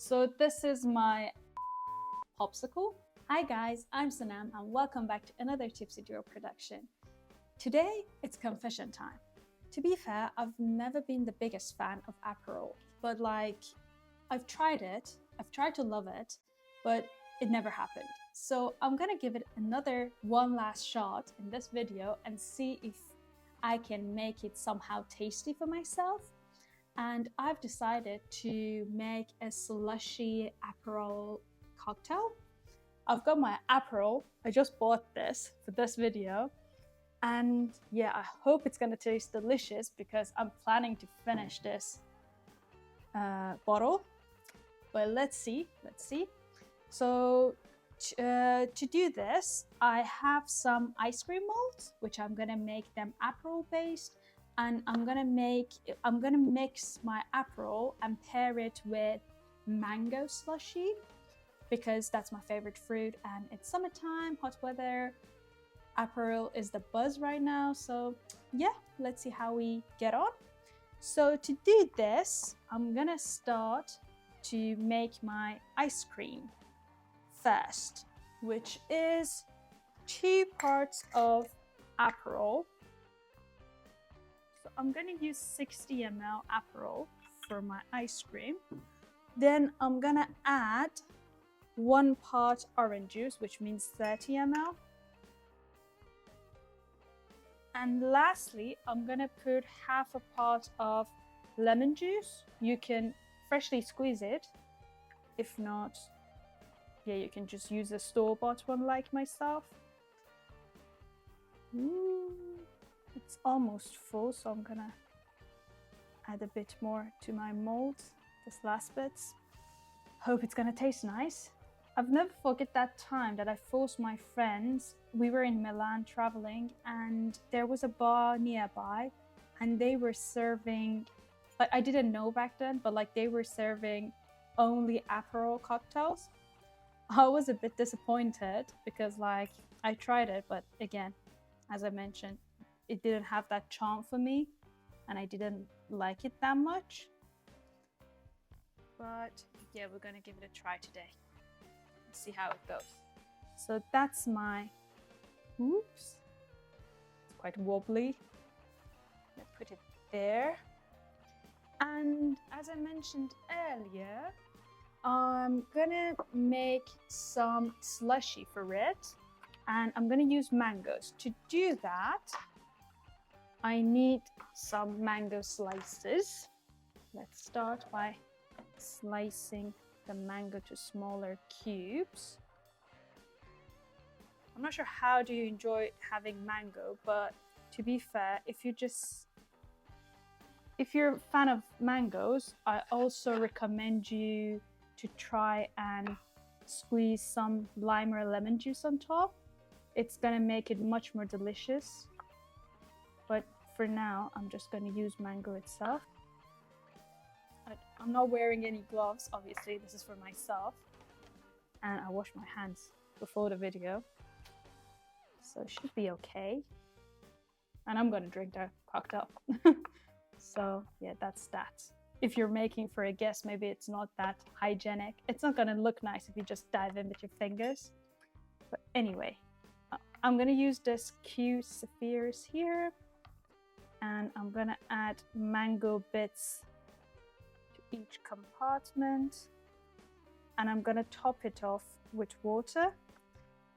So this is my popsicle. Hi guys, I'm Sanam and welcome back to another Tipsy Duo production. Today it's confession time. To be fair, I've never been the biggest fan of Aperol, but I've tried to love it, but it never happened. So I'm gonna give it one last shot in this video and see if I can make it somehow tasty for myself. And I've decided to make a Slushie Aperol Cocktail. I've got my Aperol, I just bought this for this video. And yeah, I hope it's gonna taste delicious because I'm planning to finish this bottle. But let's see. So to do this, I have some ice cream molds, which I'm gonna make them Aperol based. And I'm gonna mix my Aperol and pair it with mango slushy because that's my favorite fruit and it's summertime, hot weather. Aperol is the buzz right now, so yeah, let's see how we get on. So to do this, I'm gonna start to make my ice cream first, which is 2 parts of Aperol. So I'm gonna use 60 ml Aperol for my ice cream. Then I'm gonna add 1 part orange juice, which means 30 ml. And lastly, I'm gonna put half a part of lemon juice. You can freshly squeeze it. If not, yeah, you can just use a store-bought one like myself. It's almost full, so I'm gonna add a bit more to my mold, this last bit. Hope it's gonna taste nice. I've never forget that time that I forced my friends. We were in Milan traveling and there was a bar nearby and they were serving, I didn't know back then, but they were serving only Aperol cocktails. I was a bit disappointed because I tried it, but again, as I mentioned, it didn't have that charm for me and I didn't like it that much. But yeah, we're gonna give it a try today. Let's see how it goes. So that's my, it's quite wobbly. Let's put it there. And as I mentioned earlier, I'm gonna make some slushy for it. And I'm gonna use mangoes. To do that, I need some mango slices. Let's start by slicing the mango to smaller cubes. I'm not sure how do you enjoy having mango, but to be fair, if you're a fan of mangoes, I also recommend you to try and squeeze some lime or lemon juice on top. It's gonna make it much more delicious. But for now, I'm just gonna use mango itself. I'm not wearing any gloves, obviously, this is for myself. And I washed my hands before the video. So it should be okay. And I'm gonna drink the cocktail. So yeah, that's that. If you're making for a guest, maybe it's not that hygienic. It's not gonna look nice if you just dive in with your fingers. But anyway, I'm gonna use this cute spheres here. And I'm gonna add mango bits to each compartment. And I'm gonna top it off with water.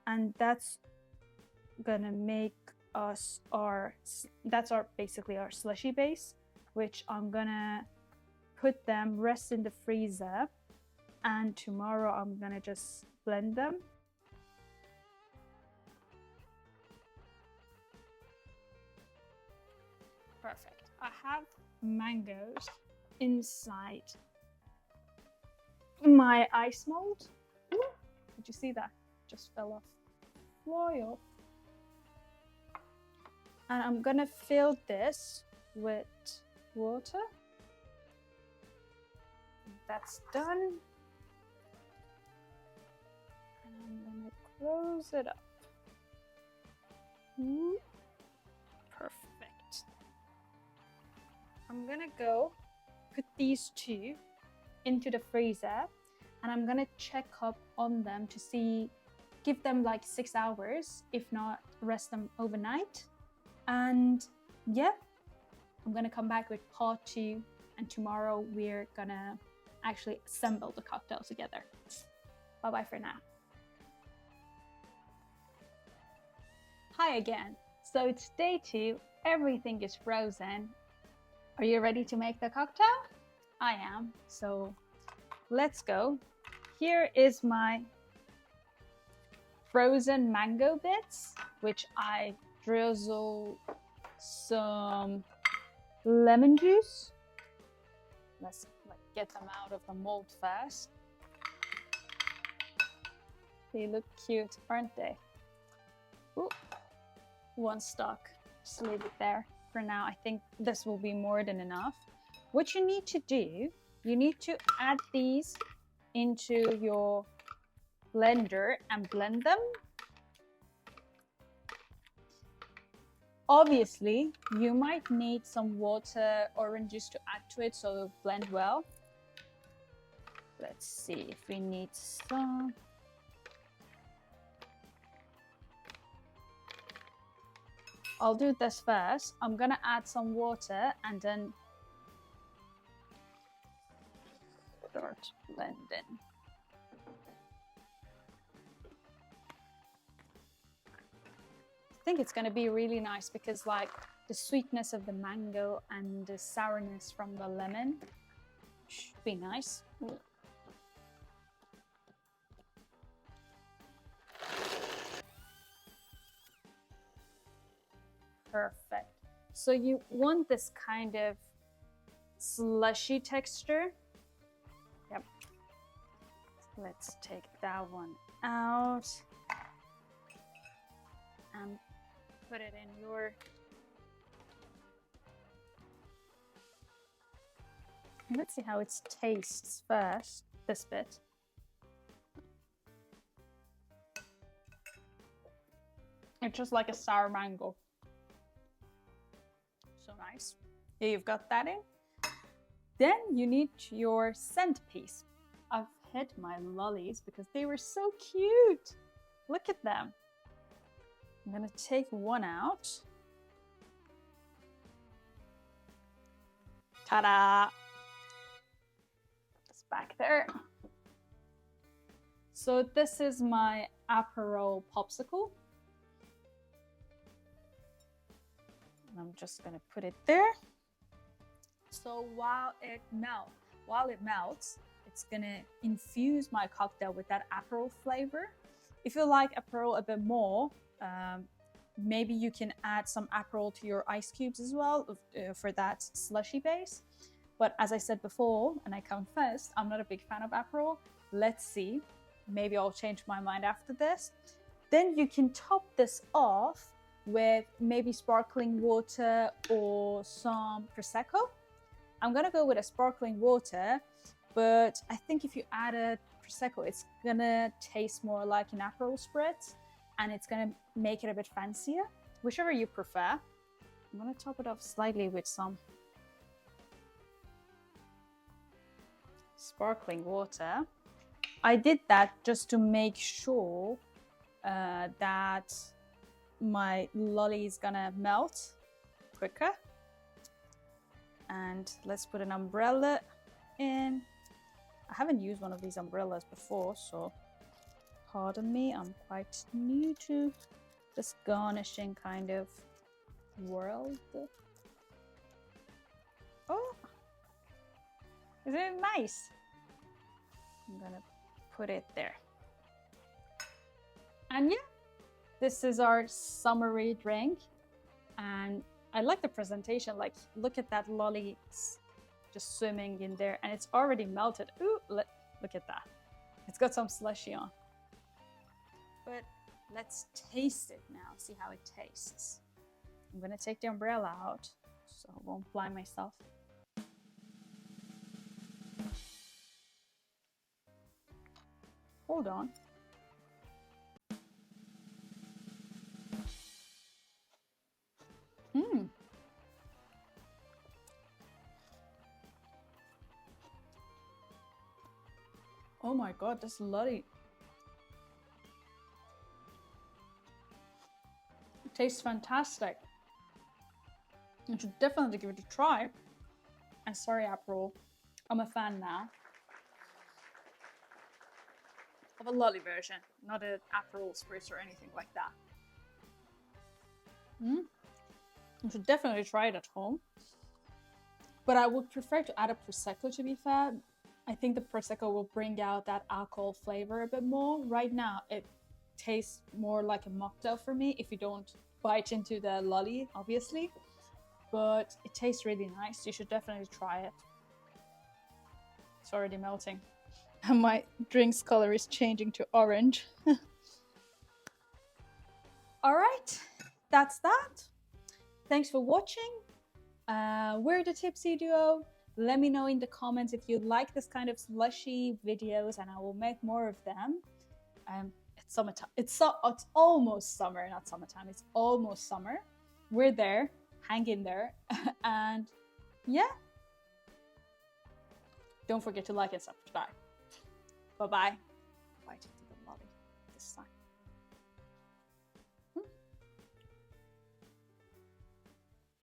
And that's gonna make us basically our slushy base, which I'm gonna put them rest in the freezer. And tomorrow I'm gonna just blend them. Perfect. I have mangoes inside my ice mold. Ooh, did you see that? Just fell off. Fly off. And I'm gonna fill this with water. That's done. And I'm gonna close it up. Ooh. Perfect. I'm gonna go put these two into the freezer and I'm gonna check up on them to see, give them like 6 hours, if not rest them overnight. And yeah, I'm gonna come back with part 2, and tomorrow we're gonna actually assemble the cocktail together. Bye bye for now. Hi again. So it's day 2, everything is frozen. Are you ready to make the cocktail? I am, so let's go. Here is my frozen mango bits, which I drizzle some lemon juice. Let's get them out of the mold first. They look cute, aren't they? Ooh, one stock. Just leave it there for now. I think this will be more than enough. What you need to do, you need to add these into your blender and blend them. Obviously, you might need some water, orange juice to add to it so it'll blend well. Let's see if we need some. I'll do this first. I'm gonna add some water and then start blending. I think it's gonna be really nice because like the sweetness of the mango and the sourness from the lemon should be nice. Ooh. Perfect. So you want this kind of slushy texture. Yep. Let's take that one out and put it in your let's see how it tastes first, this bit. It's just like a sour mango. So nice. Here you've got that in. Then you need your centerpiece. I've hid my lollies because they were so cute. Look at them. I'm gonna take one out. Ta-da! It's back there. So this is my Aperol Popsicle. I'm just gonna put it there. So while it melts, it's gonna infuse my cocktail with that Aperol flavor. If you like Aperol a bit more, maybe you can add some Aperol to your ice cubes as well for that slushy base. But as I said before, and I confessed, I'm not a big fan of Aperol. Let's see, maybe I'll change my mind after this. Then you can top this off with maybe sparkling water or some Prosecco. I'm gonna go with a sparkling water, but I think if you add a Prosecco, it's gonna taste more like an Aperol spritz and it's gonna make it a bit fancier, whichever you prefer. I'm gonna top it off slightly with some sparkling water. I did that just to make sure that my lolly is gonna melt quicker. And let's put an umbrella in. I haven't used one of these umbrellas before, so pardon me, I'm quite new to this garnishing kind of world. Oh, isn't it nice? I'm gonna put it there. And yeah, this is our summery drink. And I like the presentation, like look at that lolly just swimming in there and it's already melted. Ooh, look at that. It's got some slushy on. But let's taste it now, see how it tastes. I'm gonna take the umbrella out so I won't blind myself. Hold on. Oh my god, that's lovely. It tastes fantastic. You should definitely give it a try. And sorry, Aperol, I'm a fan now. Of a lolly version, not an Aperol spritz or anything like that. You should definitely try it at home. But I would prefer to add a Prosecco, to be fair. I think the Prosecco will bring out that alcohol flavor a bit more. Right now, it tastes more like a mocktail for me if you don't bite into the lolly, obviously. But it tastes really nice. You should definitely try it. It's already melting. And my drink's color is changing to orange. All right, that's that. Thanks for watching. We're the Tipsy Duo. Let me know in the comments if you like this kind of slushy videos, and I will make more of them. It's summertime. It's almost summer, not summertime. It's almost summer. We're there. Hang in there. And yeah. Don't forget to like and subscribe. Bye-bye. Bite into the lolly this time.